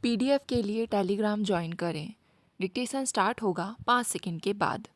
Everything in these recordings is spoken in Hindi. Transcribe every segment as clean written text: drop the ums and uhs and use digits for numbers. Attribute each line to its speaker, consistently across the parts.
Speaker 1: पीडीएफ के लिए टेलीग्राम ज्वाइन करें। डिक्टेशन स्टार्ट होगा 5 सेकंड के बाद।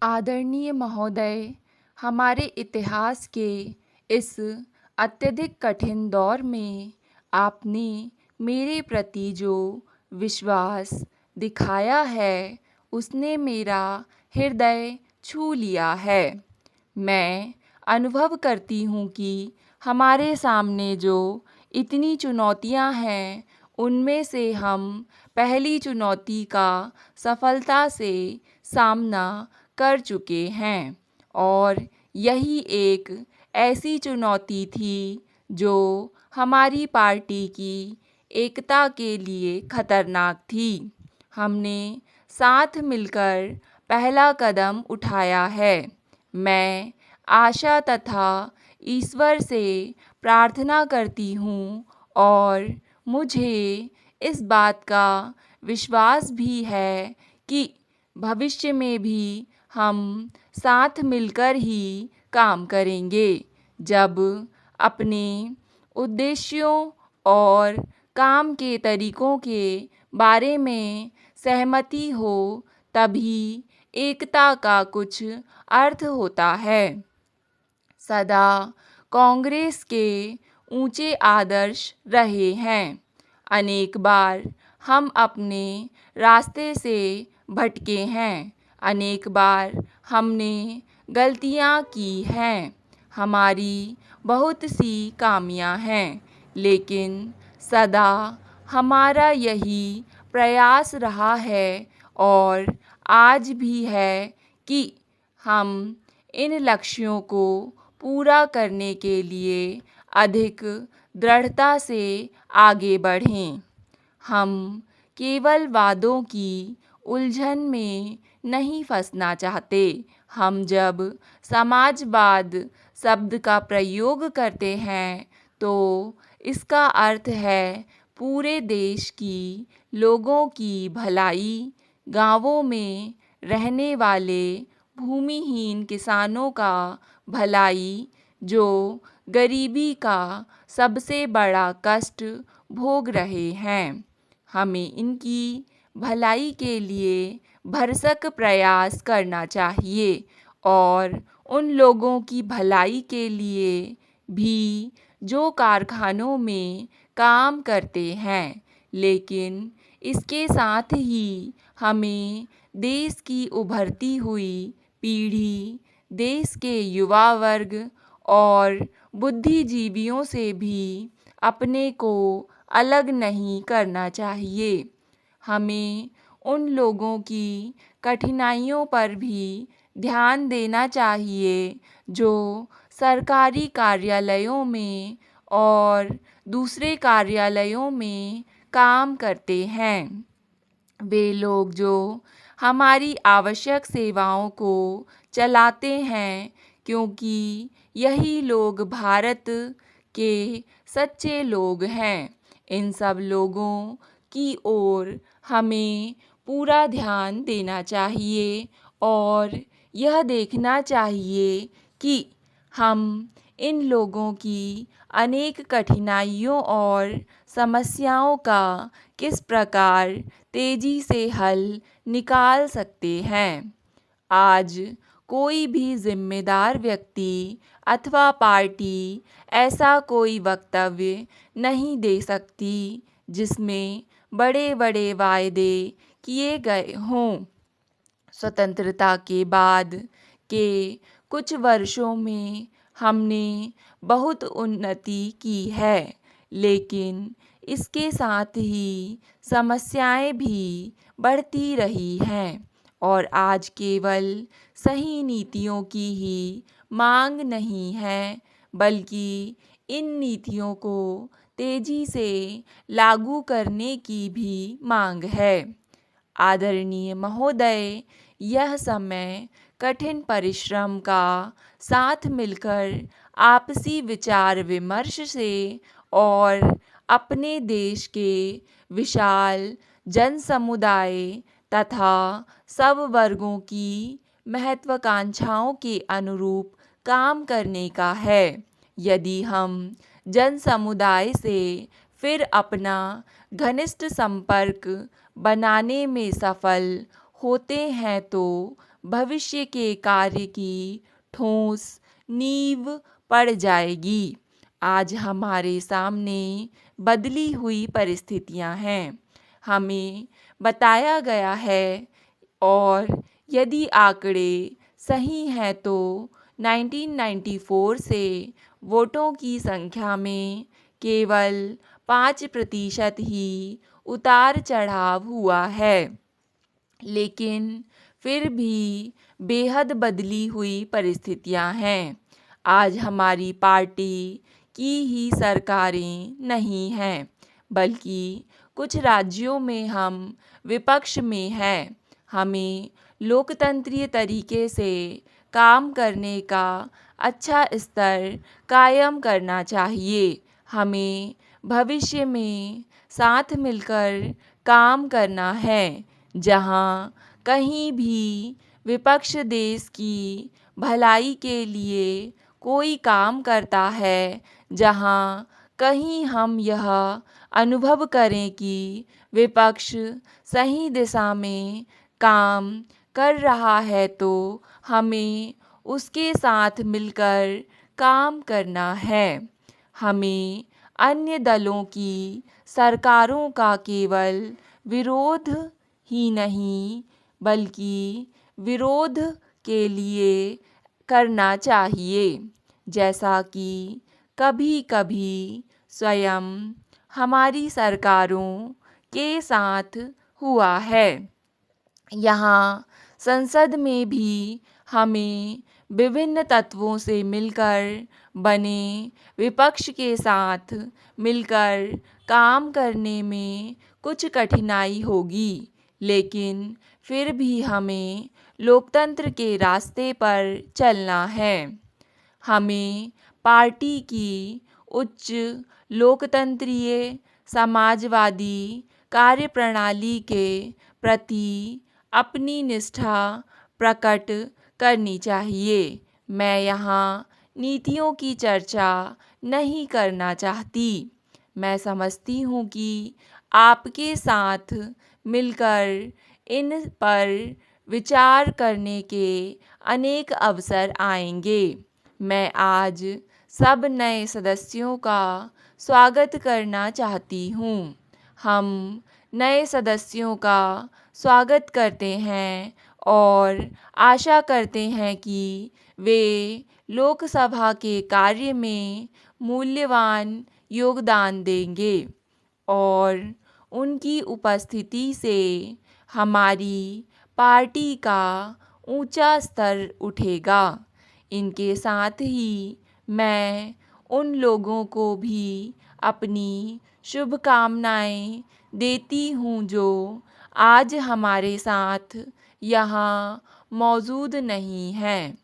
Speaker 1: आदरणीय महोदय, हमारे इतिहास के इस अत्यधिक कठिन दौर में आपने मेरे प्रति जो विश्वास दिखाया है उसने मेरा हृदय छू लिया है। मैं अनुभव करती हूँ कि हमारे सामने जो इतनी चुनौतियाँ हैं उनमें से हम पहली चुनौती का सफलता से सामना कर चुके हैं और यही एक ऐसी चुनौती थी जो हमारी पार्टी की एकता के लिए खतरनाक थी। हमने साथ मिलकर पहला कदम उठाया है। मैं आशा तथा ईश्वर से प्रार्थना करती हूँ और मुझे इस बात का विश्वास भी है कि भविष्य में भी हम साथ मिलकर ही काम करेंगे। जब अपने उद्देश्यों और काम के तरीकों के बारे में सहमति हो तभी एकता का कुछ अर्थ होता है। सदा कांग्रेस के ऊंचे आदर्श रहे हैं। अनेक बार हम अपने रास्ते से भटके हैं। अनेक बार हमने गलतियां की हैं। हमारी बहुत सी खामियां हैं, लेकिन सदा हमारा यही प्रयास रहा है और आज भी है कि हम इन लक्ष्यों को पूरा करने के लिए अधिक दृढ़ता से आगे बढ़ें। हम केवल वादों की उलझन में नहीं फंसना चाहते। हम जब समाजवाद शब्द का प्रयोग करते हैं तो इसका अर्थ है पूरे देश की लोगों की भलाई, गांवों में रहने वाले भूमिहीन किसानों का भलाई, जो गरीबी का सबसे बड़ा कष्ट भोग रहे हैं। हमें इनकी भलाई के लिए भरसक प्रयास करना चाहिए और उन लोगों की भलाई के लिए भी जो कारखानों में काम करते हैं, लेकिन इसके साथ ही हमें देश की उभरती हुई पीढ़ी, देश के युवा वर्ग और बुद्धिजीवियों से भी अपने को अलग नहीं करना चाहिए। हमें उन लोगों की कठिनाइयों पर भी ध्यान देना चाहिए जो सरकारी कार्यालयों में और दूसरे कार्यालयों में काम करते हैं। वे लोग जो हमारी आवश्यक सेवाओं को चलाते हैं, क्योंकि यही लोग भारत के सच्चे लोग हैं। इन सब लोगों की ओर हमें पूरा ध्यान देना चाहिए और यह देखना चाहिए कि हम इन लोगों की अनेक कठिनाइयों और समस्याओं का किस प्रकार तेजी से हल निकाल सकते हैं। आज कोई भी जिम्मेदार व्यक्ति अथवा पार्टी ऐसा कोई वक्तव्य नहीं दे सकती जिसमें बड़े बड़े वायदे किए गए हों। स्वतंत्रता के बाद के कुछ वर्षों में हमने बहुत उन्नति की है, लेकिन इसके साथ ही समस्याएं भी बढ़ती रही हैं और आज केवल सही नीतियों की ही मांग नहीं है, बल्कि इन नीतियों को तेजी से लागू करने की भी मांग है। आदरणीय महोदय, यह समय कठिन परिश्रम का, साथ मिलकर आपसी विचार विमर्श से और अपने देश के विशाल जन समुदाय तथा सब वर्गों की महत्वाकांक्षाओं के अनुरूप काम करने का है।
Speaker 2: यदि हम जन समुदाय से फिर अपना घनिष्ठ संपर्क बनाने में सफल होते हैं तो भविष्य के कार्य की ठोस नींव पड़ जाएगी। आज हमारे सामने बदली हुई परिस्थितियां हैं, हमें बताया गया है, और यदि आंकड़े सही हैं तो 1994 से वोटों की संख्या में केवल 5% ही उतार चढ़ाव हुआ है। लेकिन फिर भी बेहद बदली हुई परिस्थितियां हैं। आज हमारी पार्टी की ही सरकारें नहीं हैं, बल्कि कुछ राज्यों में हम विपक्ष में हैं। हमें लोकतंत्रीय तरीके से काम करने का अच्छा स्तर कायम करना चाहिए। हमें भविष्य में साथ मिलकर काम करना है, जहाँ कहीं भी विपक्ष देश की भलाई के लिए कोई काम करता है, जहाँ कहीं हम यह अनुभव करें कि विपक्ष सही दिशा में काम कर रहा है, तो हमें उसके साथ मिलकर काम करना है। हमें अन्य दलों की सरकारों का केवल विरोध ही नहीं, बल्कि विरोध के लिए करना चाहिए, जैसा कि कभी कभी स्वयं हमारी सरकारों के साथ हुआ है। यहाँ संसद में भी हमें विभिन्न तत्वों से मिलकर बने विपक्ष के साथ मिलकर काम करने में कुछ कठिनाई होगी, लेकिन फिर भी हमें लोकतंत्र के रास्ते पर चलना है। हमें पार्टी की उच्च लोकतंत्रीय समाजवादी कार्यप्रणाली के प्रति अपनी निष्ठा प्रकट करनी चाहिए। मैं यहाँ नीतियों की चर्चा नहीं करना चाहती। मैं समझती हूँ कि आपके साथ मिलकर इन पर विचार करने के अनेक अवसर आएंगे। मैं आज सब नए सदस्यों का स्वागत करना चाहती हूँ। हम नए सदस्यों का स्वागत करते हैं और आशा करते हैं कि वे लोकसभा के कार्य में मूल्यवान योगदान देंगे, और उनकी उपस्थिति से हमारी पार्टी का ऊंचा स्तर उठेगा। इनके साथ ही मैं उन लोगों को भी अपनी शुभकामनाएं देती हूँ जो आज हमारे साथ यहाँ मौजूद नहीं हैं।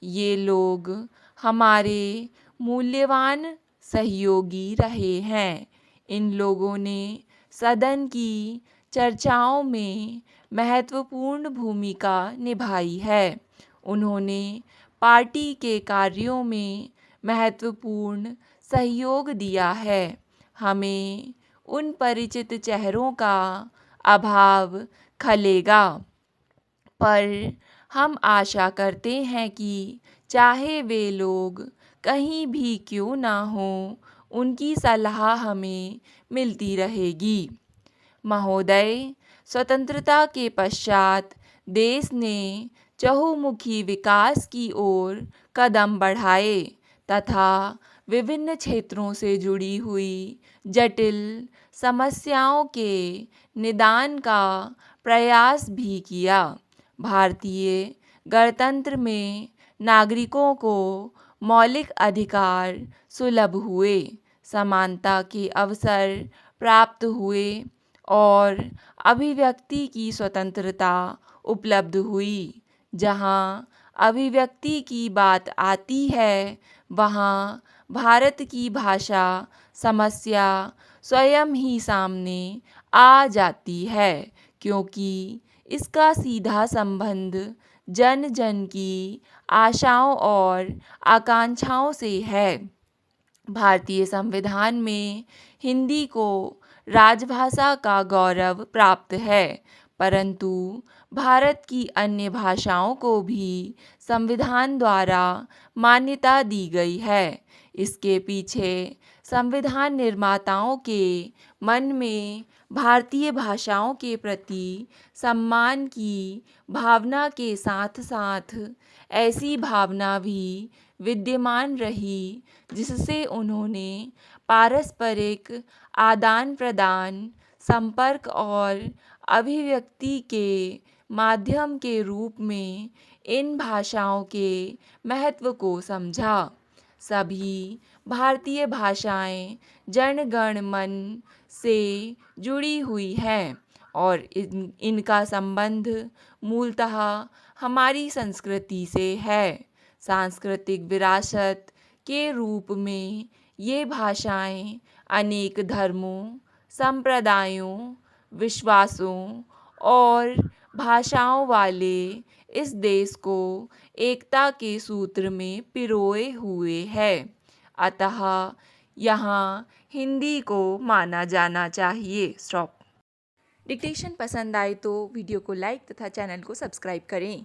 Speaker 2: ये लोग हमारे मूल्यवान सहयोगी रहे हैं। इन लोगों ने सदन की चर्चाओं में महत्वपूर्ण भूमिका निभाई है। उन्होंने पार्टी के कार्यों में महत्वपूर्ण सहयोग दिया है। हमें उन परिचित चेहरों का अभाव खलेगा, पर हम आशा करते हैं कि चाहे वे लोग कहीं भी क्यों ना हों, उनकी सलाह हमें मिलती रहेगी। महोदय, स्वतंत्रता के पश्चात देश ने चहुमुखी विकास की ओर कदम बढ़ाए तथा विभिन्न क्षेत्रों से जुड़ी हुई जटिल समस्याओं के निदान का प्रयास भी किया। भारतीय गणतंत्र में नागरिकों को मौलिक अधिकार सुलभ हुए, समानता के अवसर प्राप्त हुए और अभिव्यक्ति की स्वतंत्रता उपलब्ध हुई। जहाँ अभिव्यक्ति की बात आती है, वहाँ भारत की भाषा समस्या स्वयं ही सामने आ जाती है, क्योंकि इसका सीधा संबंध जन जन की आशाओं और आकांक्षाओं से है। भारतीय संविधान में हिंदी को राजभाषा का गौरव प्राप्त है, परंतु भारत की अन्य भाषाओं को भी संविधान द्वारा मान्यता दी गई है। इसके पीछे संविधान निर्माताओं के मन में भारतीय भाषाओं के प्रति सम्मान की भावना के साथ साथ ऐसी भावना भी विद्यमान रही जिससे उन्होंने पारस्परिक आदान प्रदान, संपर्क और अभिव्यक्ति के माध्यम के रूप में इन भाषाओं के महत्व को समझा। सभी भारतीय भाषाएं जन गण मन से जुड़ी हुई हैं और इनका संबंध मूलतः हमारी संस्कृति से है। सांस्कृतिक विरासत के रूप में ये भाषाएं अनेक धर्मों, संप्रदायों, विश्वासों और भाषाओं वाले इस देश को एकता के सूत्र में पिरोए हुए है। अतः यहाँ हिंदी को माना जाना चाहिए। स्टॉप। डिक्टेशन पसंद आए तो वीडियो को लाइक तथा चैनल को सब्सक्राइब करें।